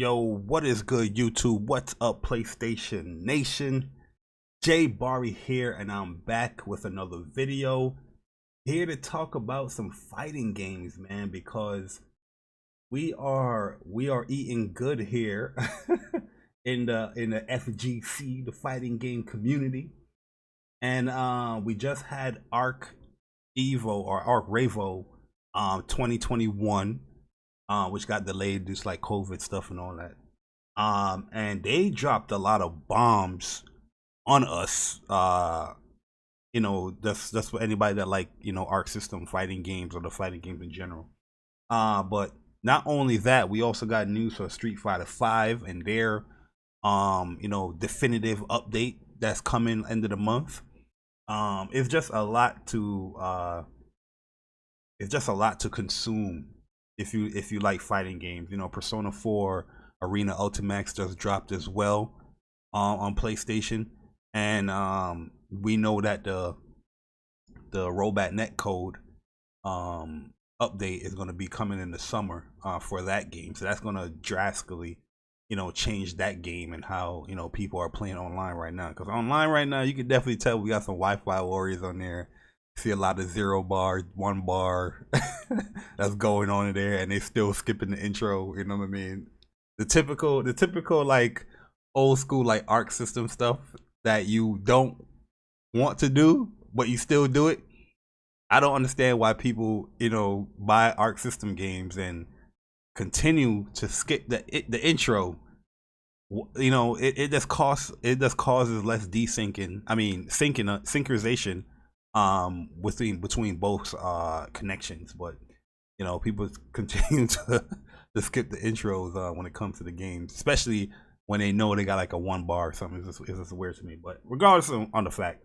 Yo, what is good, YouTube? What's up, PlayStation Nation? Jay Barry here, and I'm back with another video. Here to talk about some fighting games, man, because we are eating good here in the FGC, the fighting game community. And we just had Arc Evo or Arc Revo 2021. Which got delayed due to like COVID stuff and all that. And they dropped a lot of bombs on us. That's for anybody that like, Arc System fighting games or the fighting games in general. But not only that, we also got news for Street Fighter 5 and their definitive update that's coming end of the month. It's just a lot to consume if you like fighting games. Persona 4 Arena Ultimax just dropped as well on PlayStation, and we know that the Robat netcode update is going to be coming in the summer for that game, so that's going to drastically change that game and how people are playing online right now. Because online right now, you can definitely tell we got some Wi-Fi warriors on there. See a lot of 0 bar, 1 bar that's going on in there, and they still skipping the intro. You know what I mean? The typical like old school like Arc System stuff that you don't want to do, but you still do it. I don't understand why people buy Arc System games and continue to skip the intro. It just causes less desyncing. I mean synchronization between both connections, but people continue to skip the intros when it comes to the games, especially when they know they got like a 1 bar or something. It's just weird to me. But regardless on the fact,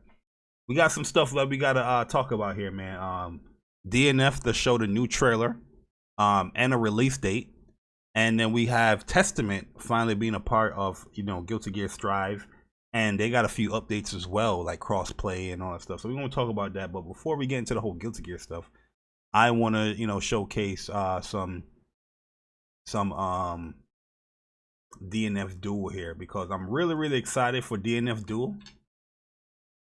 we got some stuff that we gotta talk about here, man. DNF to show the new trailer and a release date, and then we have Testament finally being a part of Guilty Gear Strive. And they got a few updates as well, like crossplay and all that stuff. So we're gonna talk about that. But before we get into the whole Guilty Gear stuff, I want to showcase some DNF Duel here, because I'm really excited for DNF Duel.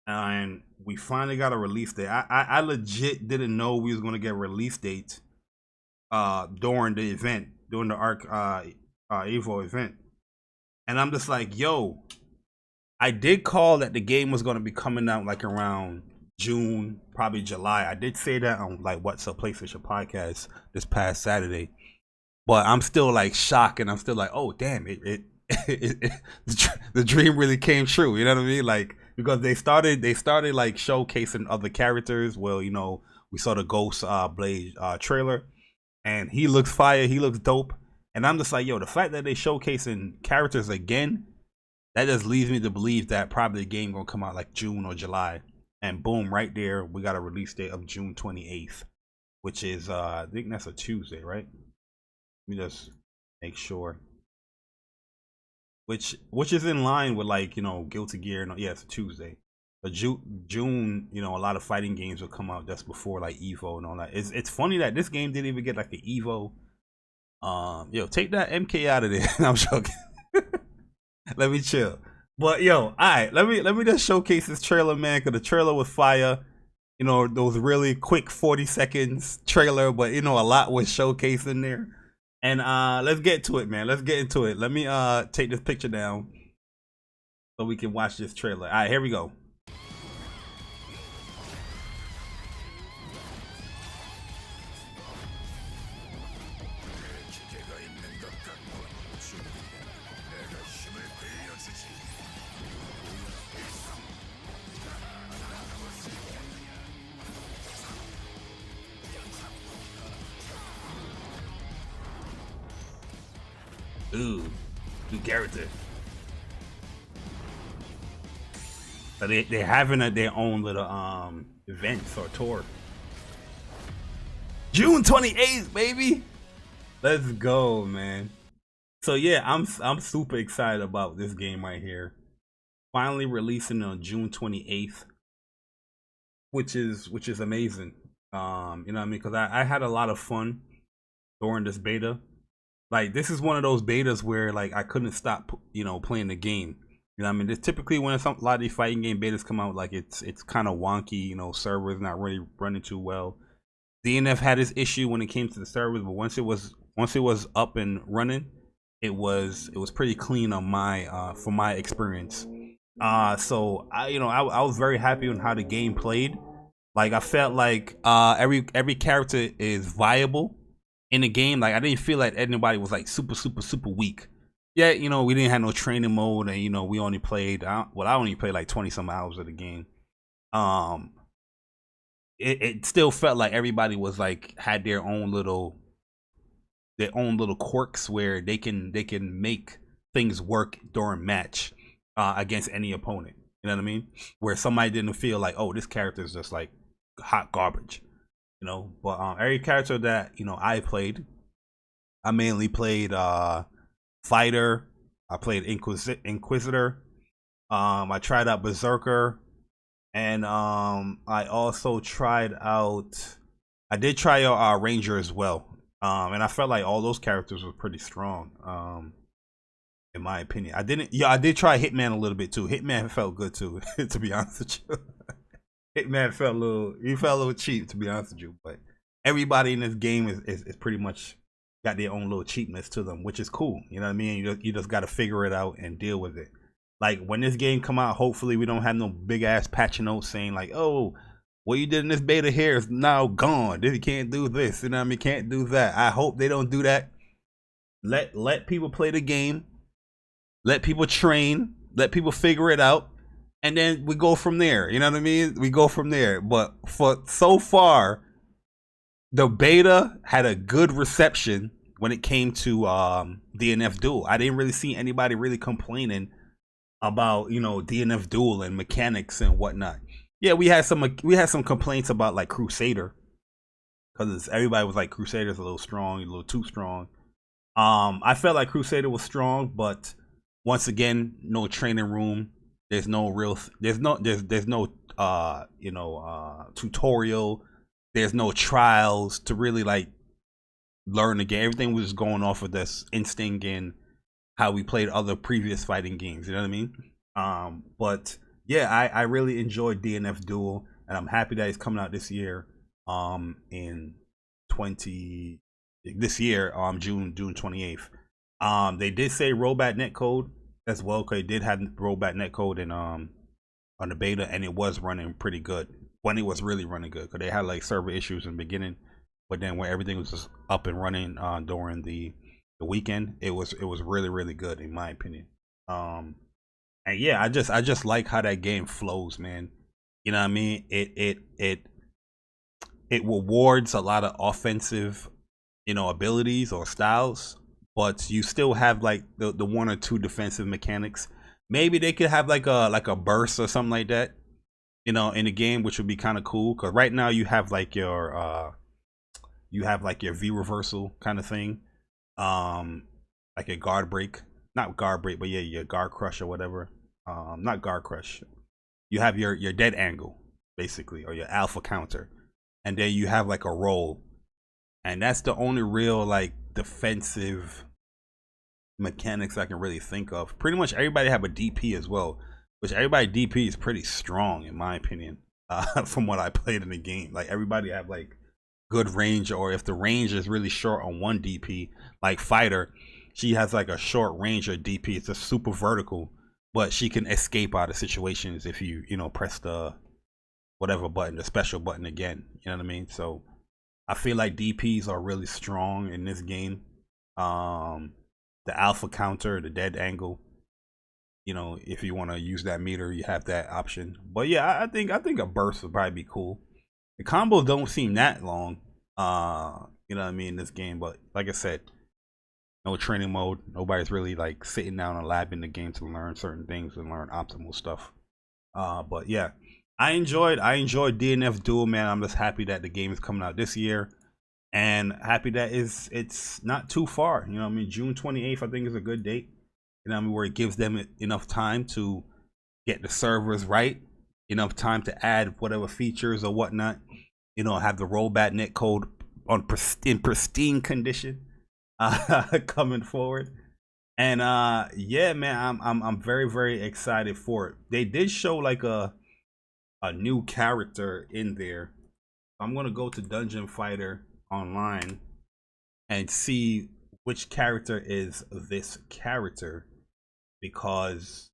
And we finally got a release date. I legit didn't know we was gonna get a release date during the event, during the Arc Evo event. And I'm just like, yo, I did call that the game was going to be coming out like around June, probably July. I did say that on like What's Up PlayStation podcast this past Saturday, but I'm still like shocked, and I'm still like, oh damn, the dream really came true. You know what I mean? Like, because they started like showcasing other characters. Well, we saw the Ghost Blade trailer, and he looks fire. He looks dope, and I'm just like, yo, the fact that they showcasing characters again, that just leads me to believe that probably the game gonna come out like June or July. And boom, right there, we got a release date of June 28th, which is I think that's a Tuesday, right? Let me just make sure. Which is in line with like Guilty Gear. No, yeah, it's a Tuesday. But June, a lot of fighting games will come out just before like Evo and all that. It's funny that this game didn't even get like the Evo. Yo, take that MK out of there. I'm joking. Let me chill. But yo, alright, let me just showcase this trailer, man, because the trailer was fire. Those really quick 40 seconds trailer, but a lot was showcased in there. And let's get to it, man. Let's get into it. Let me take this picture down so we can watch this trailer. Alright, here we go. Ooh, new character. So they're having their own little events or tour. June 28th, baby. Let's go, man. So yeah, I'm super excited about this game right here. Finally releasing on June 28th, which is amazing. You know what I mean? Because I had a lot of fun during this beta. Like this is one of those betas where like I couldn't stop, playing the game. You know what I mean? It's typically when a lot of these fighting game betas come out, like it's kind of wonky. Servers not really running too well. DNF had this issue when it came to the servers, but once it was up and running, it was pretty clean on my from my experience. So I was very happy on how the game played. Like I felt like every character is viable in the game. Like I didn't feel like anybody was like super weak. Yeah, we didn't have no training mode, and we only played. I only played like 20 some hours of the game. Um, it still felt like everybody was like had their own little quirks where they can make things work during match against any opponent. You know what I mean? Where somebody didn't feel like, oh, this character is just like hot garbage. But every character that I played, I mainly played fighter. I played Inquisitor. I tried out Berserker, and I also tried out. I did try out Ranger as well. And I felt like all those characters were pretty strong. In my opinion, I didn't. Yeah, I did try Hitman a little bit too. Hitman felt good too, to be honest with you. Hitman felt a little cheap, to be honest with you. But everybody in this game is pretty much got their own little cheapness to them, which is cool. You know what I mean? You just got to figure it out and deal with it. Like when this game come out, hopefully we don't have no big ass patch notes saying like, oh, what you did in this beta here is now gone. You can't do this. You know what I mean? Can't do that. I hope they don't do that. Let people play the game. Let people train. Let people figure it out. And then we go from there. You know what I mean? We go from there. But for so far, the beta had a good reception when it came to DNF Duel. I didn't really see anybody really complaining about DNF Duel and mechanics and whatnot. Yeah, we had some complaints about like Crusader, because everybody was like Crusader's a little strong, a little too strong. I felt like Crusader was strong, but once again, no training room. There's no tutorial. There's no trials to really like learn the game. Everything was just going off of this instinct and how we played other previous fighting games. You know what I mean? But yeah, I really enjoyed DNF Duel, and I'm happy that it's coming out this year. In June 28th. They did say rollback netcode as well, because they did have rollback netcode in on the beta, and it was running pretty good when it was really running good, because they had like server issues in the beginning, but then when everything was just up and running during the weekend, it was really good in my opinion. And yeah, I just like how that game flows, man. You know what I mean? It rewards a lot of offensive, abilities or styles, but you still have like the one or two defensive mechanics. Maybe they could have like a burst or something like that, in the game, which would be kind of cool. Because right now you have like your V reversal kind of thing, like a guard break, not guard break, but yeah, your guard crush or whatever. Not guard crush. You have your dead angle basically, or your alpha counter, and then you have like a roll, and that's the only real like defensive mechanics I can really think of. Pretty much everybody have a DP as well, which everybody DP is pretty strong in my opinion. From what I played in the game, like everybody have like good range, or if the range is really short on one DP, like fighter, she has like a short range of DP. It's a super vertical, but she can escape out of situations if you press the whatever button, the special button again. You know what I mean? So I feel like DPs are really strong in this game. The alpha counter, the dead angle, if you want to use that meter, you have that option. But yeah, I think a burst would probably be cool. The combos don't seem that long, you know what I mean, in this game. But like I said, no training mode. Nobody's really like sitting down and labbing the game to learn certain things and learn optimal stuff. But yeah, I enjoyed DNF Duel, man. I'm just happy that the game is coming out this year, and happy that it's not too far. You know what I mean? June 28th, I think, is a good date. You know what I mean? Where it gives them enough time to get the servers right, enough time to add whatever features or whatnot. Have the rollback netcode in pristine condition. coming forward. And yeah, man, I'm very, very excited for it. They did show like a new character in there. I'm gonna go to Dungeon Fighter Online and see which character is this character, because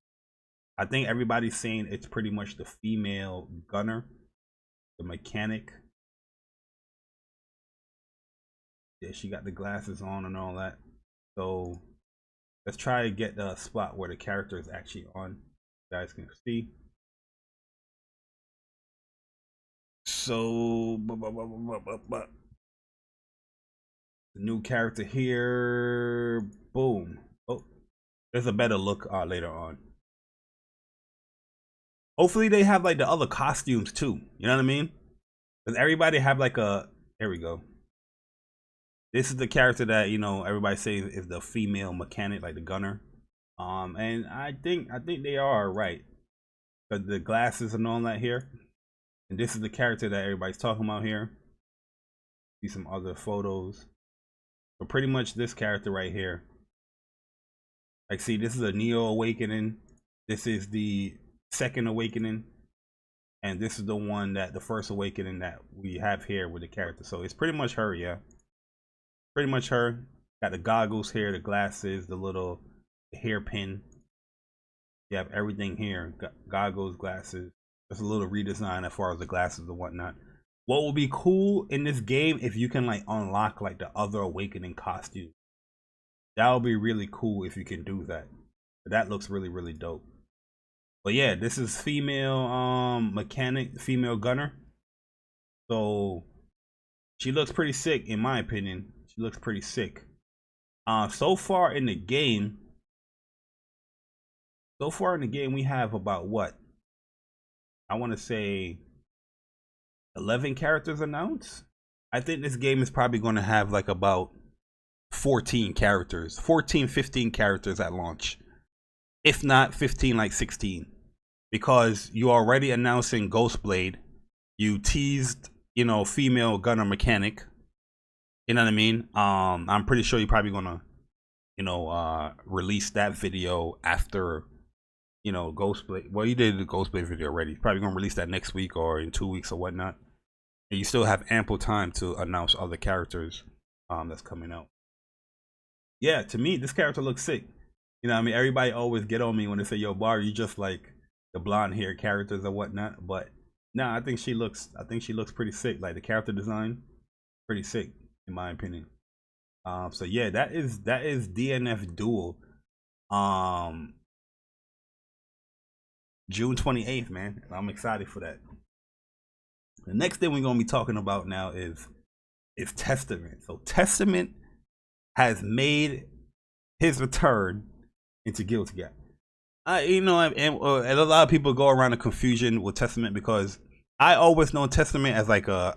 I think everybody's saying it's pretty much the female gunner, the mechanic. Yeah, she got the glasses on and all that. So let's try to get the spot where the character is actually on. You guys can see. So the new character here. Boom. Oh, there's a better look later on. Hopefully they have like the other costumes too. You know what I mean? Does everybody have like a? There we go. This is the character that, you know, everybody says is the female mechanic, like the gunner. And I think they are right, because the glasses and all that here. And this is the character that everybody's talking about here. See some other photos. But pretty much this character right here. Like, see, this is a Neo Awakening. This is the second Awakening. And this is the one that, the first Awakening that we have here with the character. So it's pretty much her, yeah. Pretty much her. Got the goggles here, the glasses, the little hairpin. You have everything here. Goggles, glasses. There's a little redesign as far as the glasses and whatnot. What will be cool in this game if you can like unlock like the other Awakening costume. That would be really cool if you can do that. That looks really, really dope. But yeah, this is female mechanic, female gunner. So she looks pretty sick in my opinion. She looks pretty sick. So far in the game, we have about what? I want to say 11 characters announced. I think this game is probably going to have like about 14 characters, 14, 15 characters at launch. If not 15, like 16. Because you already announcing Ghostblade. You teased, you know, female gunner mechanic. You know what I mean? I'm pretty sure you're probably gonna, you know, release that video after, you know, Ghostblade. Well, you did the Ghostblade video already. You're probably gonna release that next week or in 2 weeks or whatnot. And you still have ample time to announce other characters that's coming out. Yeah, to me, this character looks sick. You know what I mean? Everybody always get on me when they say, yo, Bar, you just like the blonde hair characters or whatnot. But nah, I think she looks pretty sick. Like the character design, pretty sick in my opinion. So yeah, that is DNF Duel. June 28th, man. I'm excited for that. The next thing we're gonna be talking about now is Testament. So Testament has made his return into Guilty Gear. You know, and a lot of people go around the confusion with Testament, because I always know Testament as like a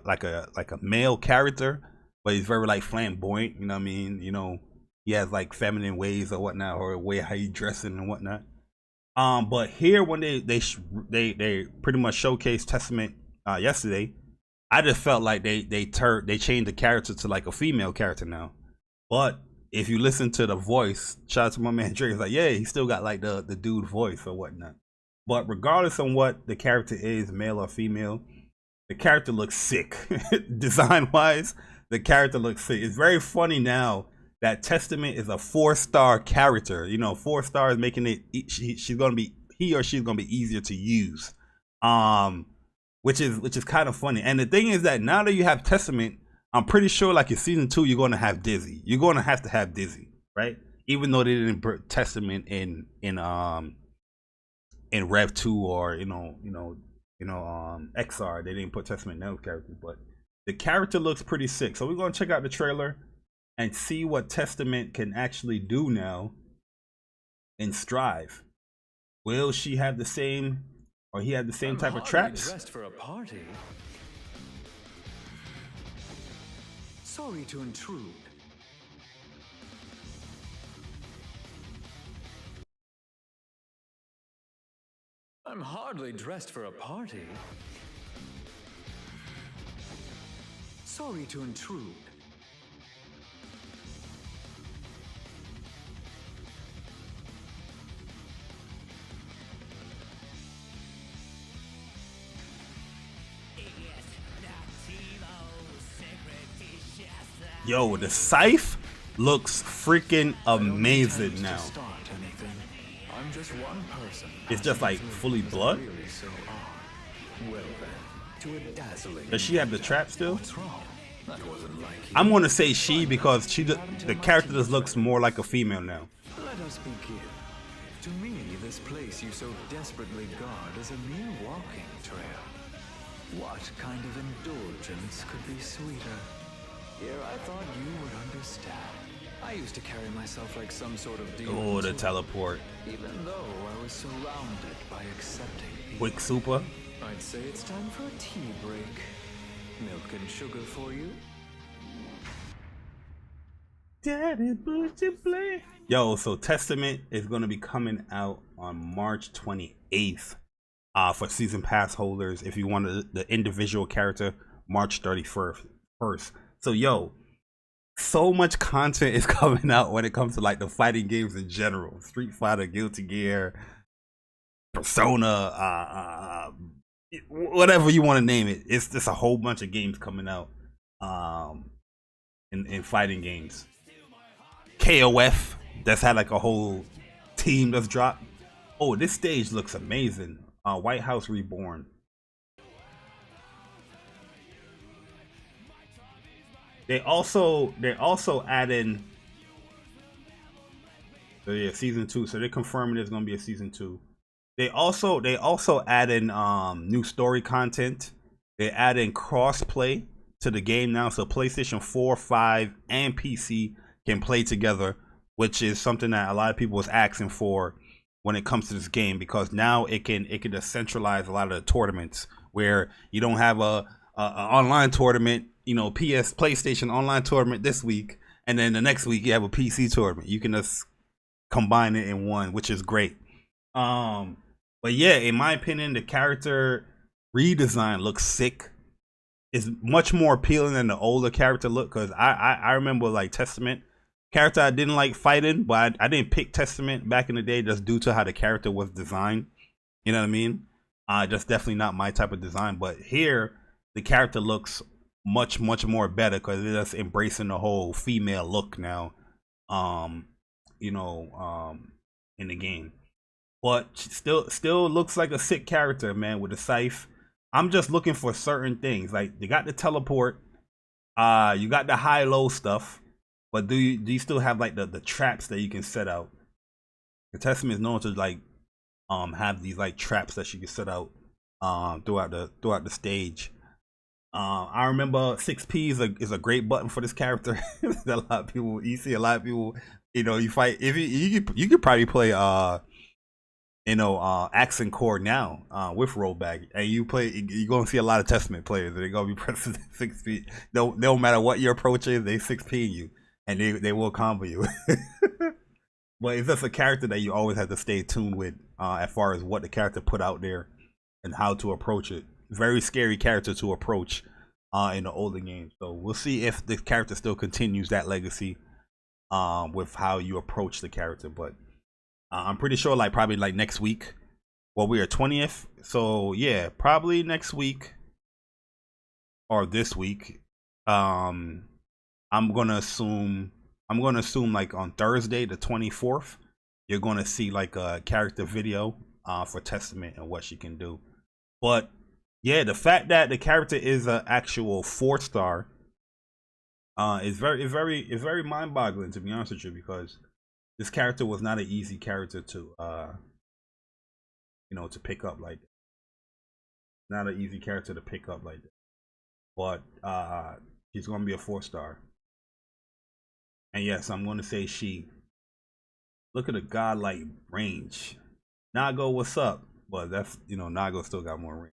male character, but he's very like flamboyant. You know what I mean? You know, he has like feminine ways or whatnot, or the way how he dressing and whatnot. But here when they pretty much showcased Testament yesterday, I just felt like they changed the character to like a female character now. But if you listen to the voice, shout out to my man Drake, it's like, yeah, he still got like the dude voice or whatnot. But regardless of what the character is, male or female, the character looks sick. Design wise, the character looks sick. It's very funny now that Testament is a 4-star character. You know, 4 stars making it he or she's gonna be easier to use. Which is kind of funny. And the thing is that now that you have Testament, I'm pretty sure like in season 2 you're gonna have Dizzy. You're gonna have to have Dizzy, right? Even though they didn't put Testament in Rev 2 or XR, they didn't put Testament in those characters, but the character looks pretty sick. So we're gonna check out the trailer and see what Testament can actually do now in Strive. Will she have the same, or he have the same type of traps? Dressed for a party. Sorry to intrude. I'm hardly dressed for a party. Sorry to intrude. Yo, the scythe looks freaking amazing now. I'm just one person. It's just like fully blood. Really so odd. Well then, to a dazzling. Does she have the trap still? What's wrong? That wasn't like you. I'm gonna say she because the character just looks more like a female now. Let us begin. To me, this place you so desperately guard is a mere walking trail. What kind of indulgence could be sweeter? Here I thought you would understand. I used to carry myself like some sort of demon. Oh, the teleport. Even though I was surrounded by accepting people. Quick super. I'd say it's time for a tea break. Milk and sugar for you? Daddy, put your play. Yo, so Testament is going to be coming out on March 28th for season pass holders. If you want the individual character, March 31st. So, yo, so much content is coming out when it comes to like the fighting games in general. Street Fighter, Guilty Gear, Persona, whatever you want to name it. It's just a whole bunch of games coming out in fighting games. KOF that's had like a whole team that's dropped. Oh, this stage looks amazing. White House Reborn. They also add in season 2, so they're confirming there's gonna be a season 2. They also add in new story content. They add in cross-play to the game now, so PlayStation 4, 5, and PC can play together, which is something that a lot of people was asking for when it comes to this game, because now it can just centralize a lot of the tournaments where you don't have a online tournament, you know, PlayStation online tournament this week, and then the next week you have a PC tournament. You can just combine it in one, which is great. But yeah, in my opinion, the character redesign looks sick. It's much more appealing than the older character look, because I remember like Testament character I didn't like fighting, but I didn't pick Testament back in the day just due to how the character was designed. You know what I mean? Just definitely not my type of design. But here, the character looks much more better because they're just embracing the whole female look now. You know, in the game. But still looks like a sick character, man, with the scythe. I'm just looking for certain things. Like, they got the teleport. You got the high-low stuff. But do you still have like the traps that you can set out? The Testament is known to like have these like traps that you can set out throughout the stage. I remember 6P is a great button for this character. A lot of people, you see a lot of people, you know, you fight if you could probably play accent core now with rollback, and you're gonna see a lot of Testament players. They're gonna be pressing 6P. No matter what your approach is, they 6P you, and they will combo you. But it's just a character that you always have to stay tuned with as far as what the character put out there and how to approach it. Very scary character to approach in the older games. So we'll see if the character still continues that legacy with how you approach the character. But I'm pretty sure like probably like next week. Well, we are 20th, so yeah, probably next week or this week. I'm gonna assume like on Thursday the 24th, you're gonna see like a character video for Testament and what she can do. But yeah, the fact that the character is an actual 4-star is very mind-boggling, to be honest with you, because this character was not an easy character to to pick up like that. Not an easy character to pick up like that. But she's gonna be a 4-star. And yes, I'm gonna say she. Look at the godlike range. Nago, what's up? But that's, Nago still got more range.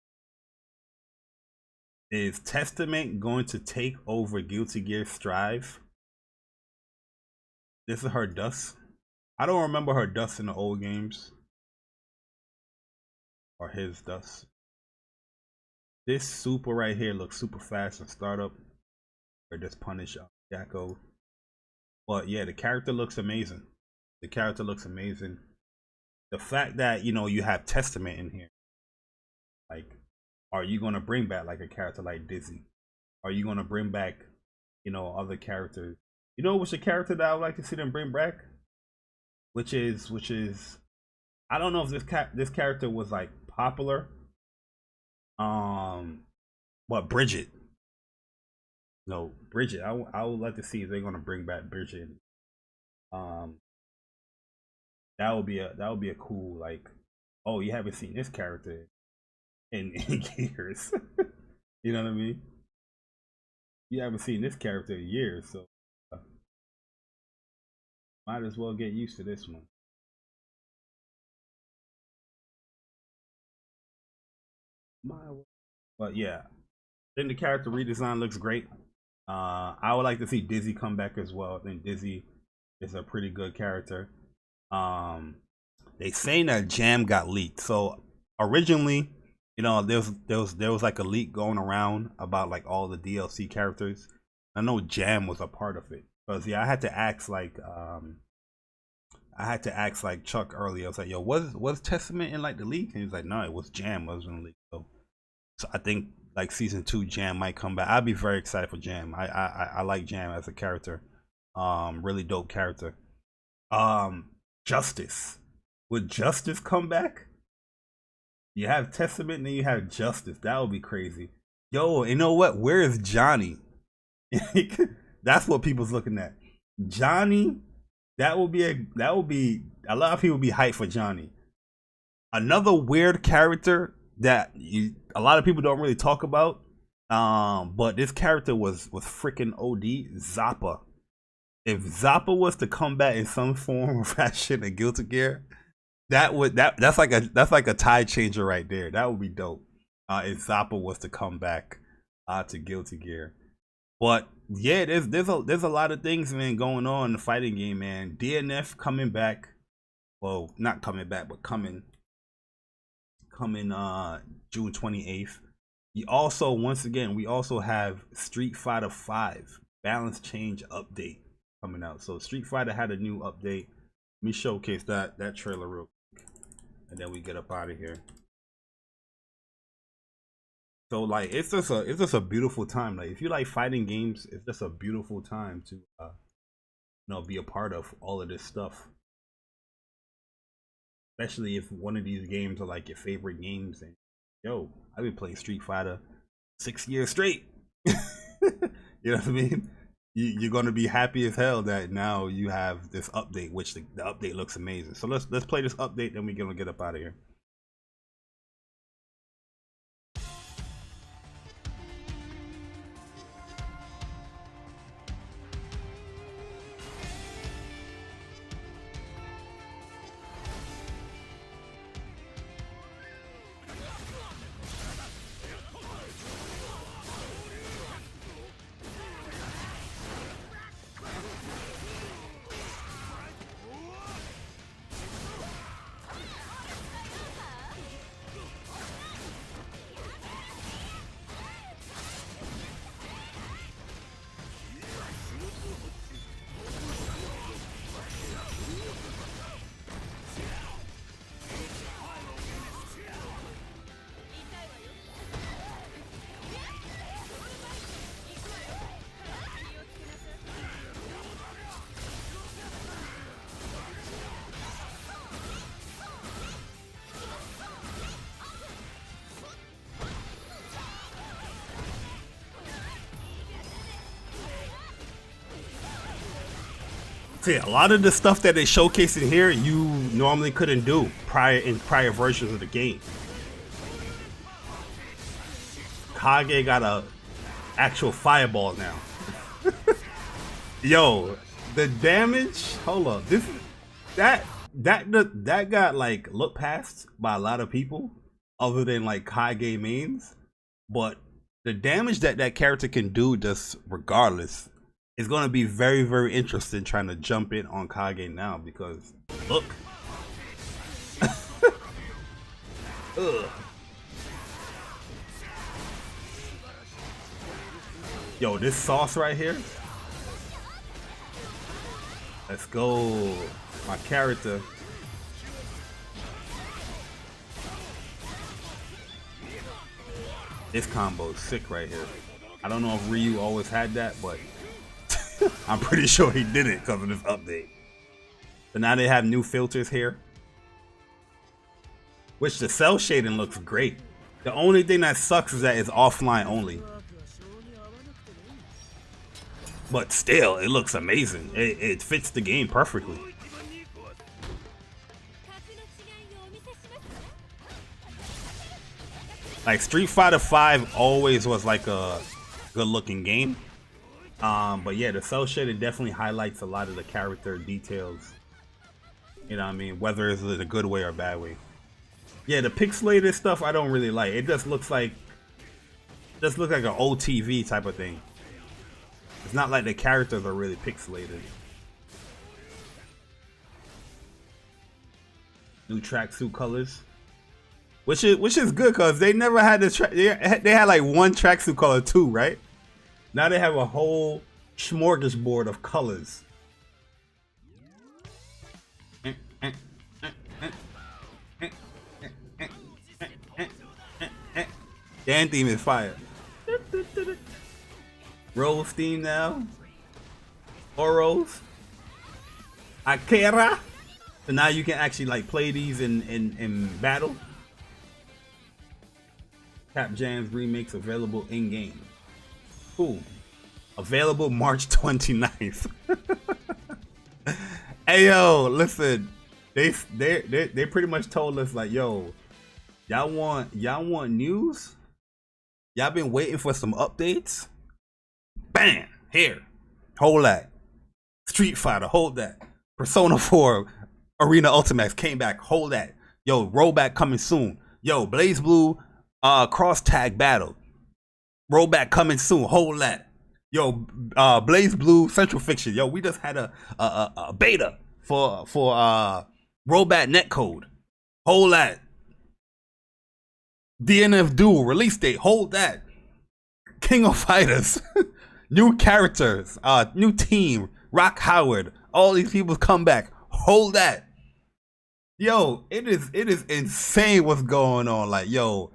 Is Testament going to take over Guilty Gear Strive? This is her dust. I don't remember her dust in the old games. Or his dust. This super right here looks super fast in startup. Or just punish Jacko. But yeah, the character looks amazing. The character looks amazing. The fact that, you have Testament in here. Like, are you going to bring back like a character like Dizzy? Are you going to bring back you know, other characters. You know what's a character that I would like to see them bring back? Which is I don't know if this character was like popular. But Bridget. No, Bridget. I would like to see if they're gonna bring back Bridget. That would be a cool, like, oh, you haven't seen this character in years. You know what I mean? You haven't seen this character in years, so might as well get used to this one. But yeah, I think the character redesign looks great. I would like to see Dizzy come back as well. I think Dizzy is a pretty good character. They saying that Jam got leaked. So originally, you know, there was like a leak going around about like all the DLC characters. I know Jam was a part of it. Because yeah, I had to ask like Chuck earlier. I was like, yo, was Testament in like the leak? And he was like, no, it was Jam wasn't in the leak. So I think like season 2 Jam might come back. I'd be very excited for Jam. I like Jam as a character. Really dope character. Justice. Would Justice come back? You have Testament and then you have Justice. That would be crazy. Yo, you know what? Where is Johnny? That's what people's looking at. Johnny, that would be a lot of people be hyped for Johnny. Another weird character that a lot of people don't really talk about, but this character was freaking OD. Zappa. If Zappa was to come back in some form or fashion in Guilty Gear, that's like a tide changer right there. That would be dope. If Zappa was to come back to Guilty Gear. But yeah, there's a lot of things, man, going on in the fighting game, man. DNF coming back. Well, not coming back, but coming June 28th. We also have Street Fighter 5 balance change update coming out. So Street Fighter had a new update. Let me showcase that trailer real quick, and then we get up out of here. So like it's just a beautiful time. Like if you like fighting games, it's just a beautiful time to you know, be a part of all of this stuff. Especially if one of these games are like your favorite games, and yo, I've been playing Street Fighter 6 years straight. You know what I mean? You're gonna be happy as hell that now you have this update, which the update looks amazing. So let's play this update, then we're gonna get up out of here. See, a lot of the stuff that they showcase in here, you normally couldn't do in prior versions of the game. Kage got a actual fireball now. Yo, the damage. Hold up, that got like looked past by a lot of people, other than like Kage mains. But the damage that character can do, just regardless. It's going to be very, very interesting trying to jump in on Kage now, because look. Ugh. Yo, this sauce right here. Let's go. My character. This combo is sick right here. I don't know if Ryu always had that, but I'm pretty sure he did it because of this update. So now they have new filters here, which the cell shading looks great. The only thing that sucks is that it's offline only. But still, it looks amazing. It fits the game perfectly. Like Street Fighter V always was like a good looking game. But yeah, the cell shading definitely highlights a lot of the character details. You know what I mean? Whether it's in a good way or a bad way. Yeah, the pixelated stuff I don't really like. It just looks like an OTV type of thing. It's not like the characters are really pixelated. New tracksuit colors, which is good because they never had the they had like one tracksuit color too, right? Now they have a whole smorgasbord of colors. Dan theme is fire. Rose theme now. Oros. Akira. So now you can actually like play these in battle. Cap Jam's remakes available in game. Cool. Available March 29th. Hey yo, listen. They pretty much told us like, yo, y'all want news? Y'all been waiting for some updates? Bam! Here. Hold that. Street Fighter, hold that. Persona 4 Arena Ultimax came back, hold that. Yo, rollback coming soon. Yo, Blaze Blue cross tag battle. Rollback coming soon, hold that. Yo, Blaze Blue Central Fiction. Yo, we just had a beta for rollback netcode. Hold that. DNF Duel release date, hold that. King of Fighters. New characters, new team, Rock Howard, all these people come back. Hold that. Yo, it is insane what's going on. Like, yo,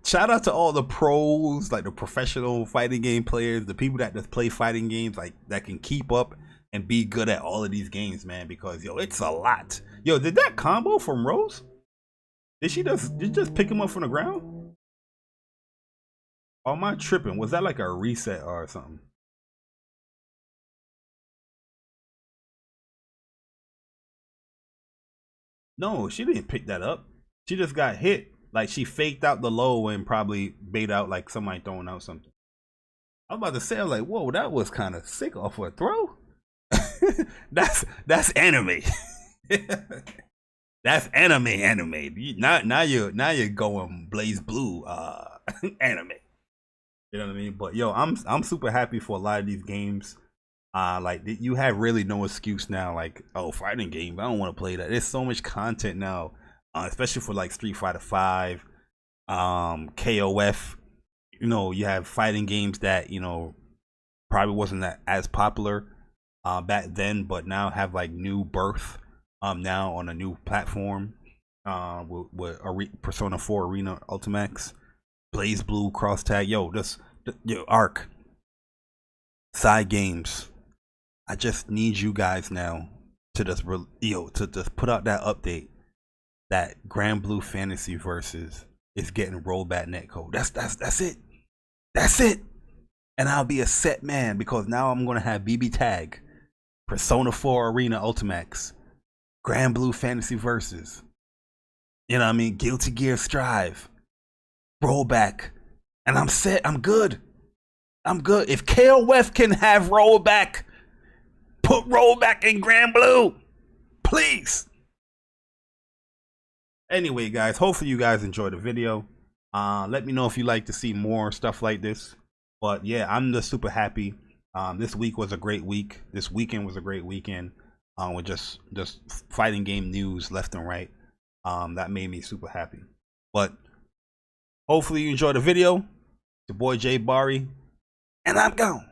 shout out to all the pros, like the professional fighting game players, the people that just play fighting games, like that can keep up and be good at all of these games, man, because yo, it's a lot. Yo, did that combo from Rose? Did you just pick him up from the ground? Or am I tripping? Was that like a reset or something? No, she didn't pick that up. She just got hit. Like she faked out the low and probably bait out like somebody throwing out something. I was about to say, I was like, whoa, that was kind of sick off a throw. that's anime. That's anime. Now you're going Blaze Blue anime. You know what I mean? But yo, I'm super happy for a lot of these games. Like you have really no excuse now. Like, oh, fighting game, I don't want to play that. There's so much content now, especially for like Street Fighter V, KOF. You know, you have fighting games that probably wasn't that as popular back then, but now have like new birth now on a new platform with Persona 4 Arena Ultimax, Blaze Blue cross tag. Yo, Arc side games. I just need you guys now to just put out that update that Grand Blue Fantasy Versus is getting rollback netcode. That's it. That's it. And I'll be a set man because now I'm gonna have BB Tag, Persona 4 Arena Ultimax, Grand Blue Fantasy Versus. You know what I mean? Guilty Gear Strive, rollback, and I'm set. I'm good. If KOF can have rollback, put rollback in Grand Blue, please. Anyway, guys, hopefully you guys enjoyed the video. Let me know if you like to see more stuff like this. But yeah, I'm just super happy. This week was a great week. This weekend was a great weekend. With just fighting game news left and right. That made me super happy. But hopefully you enjoyed the video. It's your boy Jay Bari, and I'm gone.